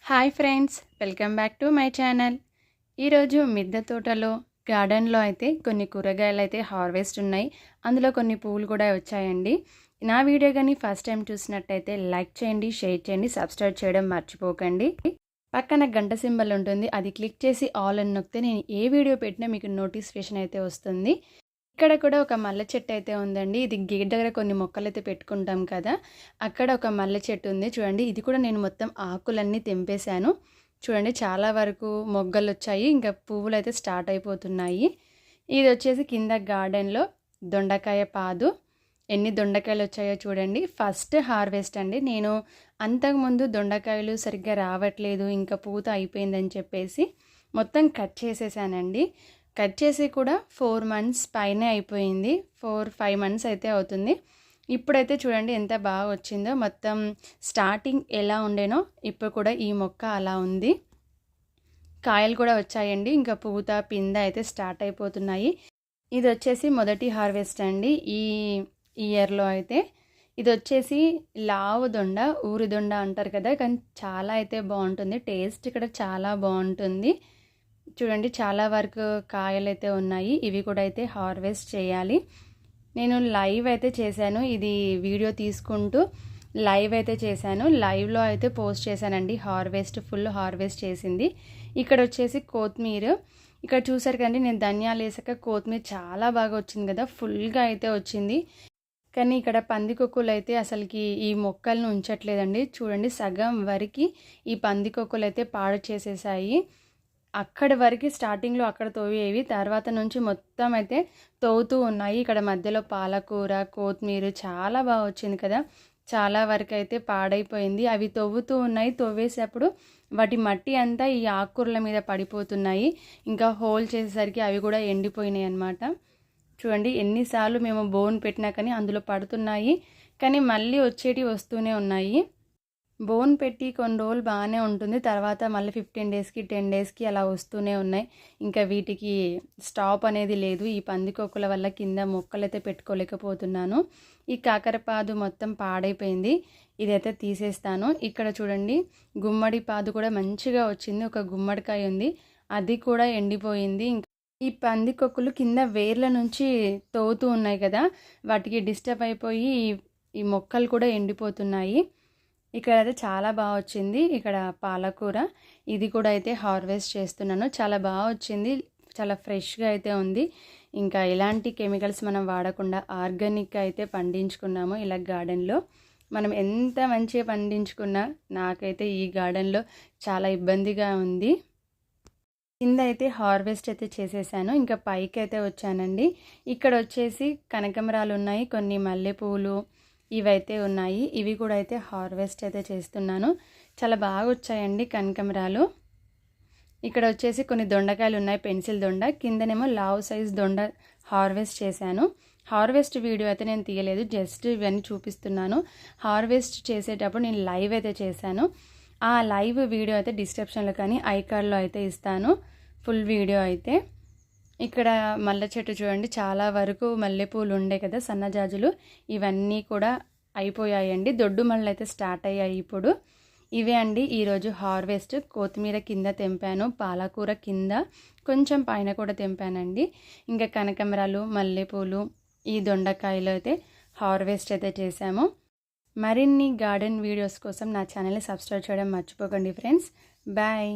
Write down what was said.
Hi friends, welcome back to my channel. ఈరోజు మిద్దె తోటలో గార్డెన్లో అయితే కొన్ని కూరగాయలు అయితే హార్వెస్ట్ ఉన్నాయి. అందులో కొన్ని పువ్వులు కూడా వచ్చాయండి. నా వీడియో కానీ ఫస్ట్ టైం చూసినట్టయితే లైక్ చేయండి, షేర్ చేయండి, సబ్స్క్రైబ్ చేయడం మర్చిపోకండి. పక్కన గంట సింబల్ ఉంటుంది, అది క్లిక్ చేసి ఆల్ అని నొక్కితే నేను ఏ వీడియో పెట్టినా మీకు నోటిఫికేషన్ అయితే వస్తుంది. ఇక్కడ కూడా ఒక మల్లె చెట్టు అయితే ఉందండి. ఇది గేట్ దగ్గర కొన్ని మొక్కలు అయితే పెట్టుకుంటాం కదా, అక్కడ ఒక మల్లె చెట్టు ఉంది చూడండి. ఇది కూడా నేను మొత్తం ఆకులన్నీ తెంపేశాను చూడండి. చాలా వరకు మొగ్గలు వచ్చాయి, ఇంకా పువ్వులు అయితే స్టార్ట్ అయిపోతున్నాయి. ఇది వచ్చేసి కింద గార్డెన్లో దొండకాయ పాదు. ఎన్ని దొండకాయలు వచ్చాయో చూడండి. ఫస్ట్ హార్వెస్ట్ అండి. నేను అంతకుముందు దొండకాయలు సరిగ్గా రావట్లేదు, ఇంకా పూత అయిపోయిందని చెప్పేసి మొత్తం కట్ చేసేసానండి. కట్ చేసి కూడా 4 months పైనే అయిపోయింది. 4-5 months అయితే అవుతుంది. ఇప్పుడైతే చూడండి ఎంత బాగా వచ్చిందో. మొత్తం స్టార్టింగ్ ఎలా ఉండేనో ఇప్పుడు కూడా ఈ మొక్క అలా ఉంది. కాయలు కూడా వచ్చాయండి, ఇంకా పూత పింద అయితే స్టార్ట్ అయిపోతున్నాయి. ఇది వచ్చేసి మొదటి హార్వెస్ట్ అండి ఈ ఇయర్లో అయితే. ఇది వచ్చేసి లావు దొండ, ఊరి దొండ అంటారు కదా, కానీ చాలా అయితే బాగుంటుంది టేస్ట్. ఇక్కడ చాలా బాగుంటుంది చూడండి. చాలా వరకు కాయలు అయితే ఉన్నాయి, ఇవి కూడా అయితే హార్వెస్ట్ చేయాలి. నేను లైవ్ అయితే చేశాను, ఇది వీడియో తీసుకుంటూ లైవ్ అయితే చేశాను. లైవ్లో అయితే పోస్ట్ చేశానండి ఫుల్ హార్వెస్ట్ చేసింది. ఇక్కడ వచ్చేసి కొత్తిమీర, ఇక్కడ చూసారు కదండి. నేను ధనియాలు వేసాక కొత్తిమీర చాలా బాగా వచ్చింది కదా, ఫుల్గా అయితే వచ్చింది. కానీ ఇక్కడ పందికొక్కులు అయితే అసలుకి ఈ మొక్కలను ఉంచట్లేదండి చూడండి. సగం వరకు ఈ పందికొక్కులు అయితే పాడు చేసేసాయి. అక్కడి వరకు స్టార్టింగ్లో అక్కడ తోవేవి, తర్వాత నుంచి మొత్తం అయితే తవ్వుతూ ఉన్నాయి. ఇక్కడ మధ్యలో పాలకూర, కొత్తిమీర చాలా బాగా వచ్చింది కదా, చాలా వరకు అయితే పాడైపోయింది. అవి తవ్వుతూ ఉన్నాయి, తవ్వేసేప్పుడు వాటి మట్టి అంతా ఈ ఆకుకూరల మీద పడిపోతున్నాయి. ఇంకా హోల్ చేసేసరికి అవి కూడా ఎండిపోయినాయి అన్నమాట. చూడండి ఎన్నిసార్లు మేము బోన్ పెట్టినా కానీ అందులో పడుతున్నాయి, కానీ మళ్ళీ వస్తూనే ఉన్నాయి. బోన్ పెట్టి కొన్ని రోజులు బాగానే ఉంటుంది, తర్వాత మళ్ళీ 15 daysకి 10 daysకి అలా వస్తూనే ఉన్నాయి. ఇంకా వీటికి స్టాప్ అనేది లేదు. ఈ పందికొక్కుల వల్ల కింద మొక్కలైతే పెట్టుకోలేకపోతున్నాను. ఈ కాకరపాదు మొత్తం పాడైపోయింది, ఇదైతే తీసేస్తాను. ఇక్కడ చూడండి గుమ్మడి పాదు కూడా మంచిగా వచ్చింది. ఒక గుమ్మడికాయ ఉంది, అది కూడా ఎండిపోయింది. ఈ పందికొక్కులు కింద వేర్ల నుంచి తోగుతూ ఉన్నాయి కదా, వాటికి డిస్టర్బ్ అయిపోయి ఈ మొక్కలు కూడా ఎండిపోతున్నాయి. ఇక్కడ అయితే చాలా బాగా వచ్చింది. ఇక్కడ పాలకూర, ఇది కూడా అయితే హార్వెస్ట్ చేస్తున్నాను. చాలా బాగా వచ్చింది, చాలా ఫ్రెష్గా అయితే ఉంది. ఇంకా ఎలాంటి కెమికల్స్ మనం వాడకుండా ఆర్గానిక్ అయితే పండించుకున్నాము ఇలా గార్డెన్లో. మనం ఎంత మంచిగా పండించుకున్నా నాకైతే ఈ గార్డెన్లో చాలా ఇబ్బందిగా ఉంది. కింద అయితే హార్వెస్ట్ అయితే చేసేసాను, ఇంకా పైకి అయితే వచ్చానండి. ఇక్కడ వచ్చేసి కనకాంబరాలు ఉన్నాయి, కొన్ని మల్లెపూలు ఇవైతే ఉన్నాయి. ఇవి కూడా అయితే హార్వెస్ట్ అయితే చేస్తున్నాను. చాలా బాగా వచ్చాయండి కనకాంబరాలు. ఇక్కడ వచ్చేసి కొన్ని దొండకాయలు ఉన్నాయి, పెన్సిల్ దొండ. కిందనేమో లావ్ సైజ్ దొండ హార్వెస్ట్ చేశాను. హార్వెస్ట్ వీడియో అయితే నేను తీయలేదు, జస్ట్ ఇవన్నీ చూపిస్తున్నాను. హార్వెస్ట్ చేసేటప్పుడు నేను లైవ్ అయితే చేశాను. ఆ లైవ్ వీడియో అయితే డిస్క్రిప్షన్లో కానీ ఐకార్డ్లో అయితే ఇస్తాను, ఫుల్ వీడియో అయితే. ఇక్కడ మల్లె చెట్టు చూడండి, చాలా వరకు మల్లెపూలు ఉండే కదా సన్నజాజులు, ఇవన్నీ కూడా అయిపోయాయండి. దొడ్డు మల్లె అయితే స్టార్ట్ అయ్యాయి ఇప్పుడు. ఇవే అండి ఈరోజు హార్వెస్ట్. కొత్తిమీర కింద తెంపాను, పాలకూర కింద, కొంచెం పైన కూడా తెంపానండి. ఇంకా కనకాంబరాలు, మల్లెపూలు, ఈ దొండకాయలు అయితే హార్వెస్ట్ అయితే చేశాము. మరిన్ని గార్డెన్ వీడియోస్ కోసం నా ఛానల్ని సబ్స్క్రైబ్ చేయడం మర్చిపోకండి ఫ్రెండ్స్. బాయ్.